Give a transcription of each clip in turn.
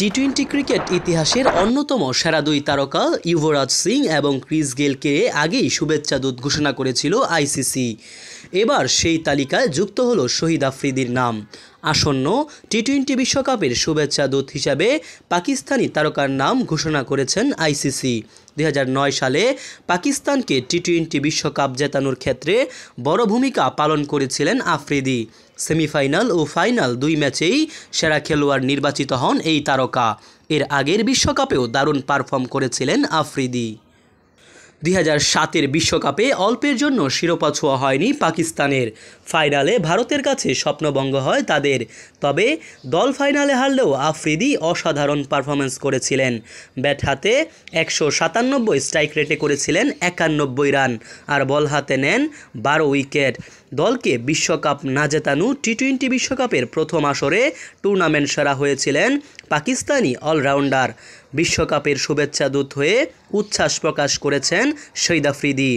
T twenty cricket ইতিহাসের অন্যতম সেরা দুই তারকা যুবরাজ সিং এবং ক্রিস গেলকে আগেই শুভেচ্ছা দূত ঘোষণা করেছিল আইসিসি। এবার সেই তালিকায় যুক্ত হলো শহীদ আফ্রিদির নাম। আসন্ন টি-টোয়েন্টি বিশ্বকাপের শুভেচ্ছা দূত হিসাবে পাকিস্তানি তারকার নাম ঘোষণা করেছেন আইসিসি। 2009 সালে পাকিস্তানকে টি-টোয়েন্টি বিশ্বকাপ জেতানোর ক্ষেত্রে বড় ভূমিকা পালন করেছিলেন আফ্রিদি। সেমিফাইনাল ও ফাইনাল দুই ম্যাচেই সেরা খেলোয়াড় নির্বাচিত হন এই তারকা। এর আগের বিশ্বকাপেও দারুণ পারফর্ম করেছিলেন আফ্রিদি। 2007-এর বিশ্বকাপে অল্পের জন্য শিরোপা ছোঁয়া হয়নি পাকিস্তানের। ফাইনালে ভারতের কাছে স্বপ্নভঙ্গ হয় তাদের। তবে দল ফাইনালে হারলেও আফ্রিদি অসাধারণ পারফরমেন্স করেছিলেন। ব্যাট হাতে 197, স্ট্রাইক রেটে করেছিলেন 91 রান, আর বল হাতে নেন 12 উইকেট। দলকে বিশ্বকাপ না জেতানো টি-টোয়েন্টি বিশ্বকাপের প্রথম আসরে টুর্নামেন্ট সেরা হয়েছিলেন পাকিস্তানি অলরাউন্ডার। বিশ্বকাপের শুভেচ্ছা দূত হয়ে উচ্ছ্বাস প্রকাশ করেছেন শহীদ আফ্রিদি।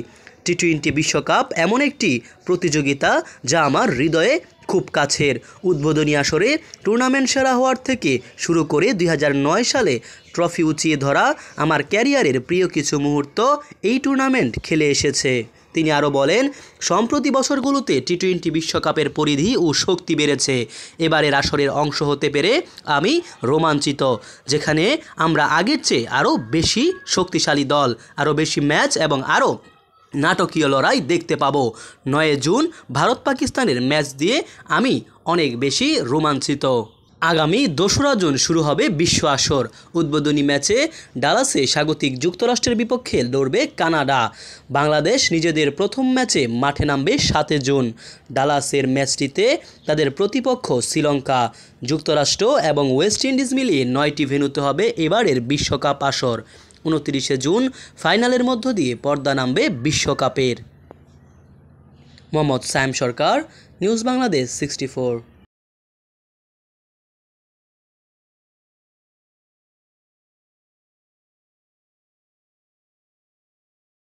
টি-টোয়েন্টি বিশ্বকাপ এমন একটি প্রতিযোগিতা যা আমার হৃদয়ে খুব কাছের। উদ্বোধনী আসরে টুর্নামেন্ট সেরা হওয়ার থেকে শুরু করে 2009 সালে ট্রফি উঁচিয়ে ধরা আমার ক্যারিয়ারের প্রিয় কিছু মুহূর্ত এই টুর্নামেন্ট খেলে এসেছে। তিনি আরও বলেন, সম্প্রতি বছরগুলোতে টি-টোয়েন্টি বিশ্বকাপের পরিধি ও শক্তি বেড়েছে। এবারের আসরের অংশ হতে পেরে আমি রোমাঞ্চিত, যেখানে আমরা আগের চেয়ে আরও বেশি শক্তিশালী দল, আরও বেশি ম্যাচ এবং আরও নাটকীয় লড়াই দেখতে পাবো। 9 জুন ভারত পাকিস্তানের ম্যাচ দিয়ে আমি অনেক বেশি রোমাঞ্চিত। আগামী 2রা জুন শুরু হবে বিশ্ব আসর। উদ্বোধনী ম্যাচে ডালাসে স্বাগতিক যুক্তরাষ্ট্রের বিপক্ষে লড়বে কানাডা। বাংলাদেশ নিজেদের প্রথম ম্যাচে মাঠে নামবে 7 জুন। ডালাসের ম্যাচটিতে তাদের প্রতিপক্ষ শ্রীলঙ্কা। যুক্তরাষ্ট্র এবং ওয়েস্ট ইন্ডিজ মিলিয়ে 9টি ভেন্যুতে হবে এবারের বিশ্বকাপ আসর। 29 জুন ফাইনালের মধ্য দিয়ে পর্দা নামবে বিশ্বকাপের। মোহাম্মদ সায়েম সরকার, নিউজ বাংলাদেশ 64।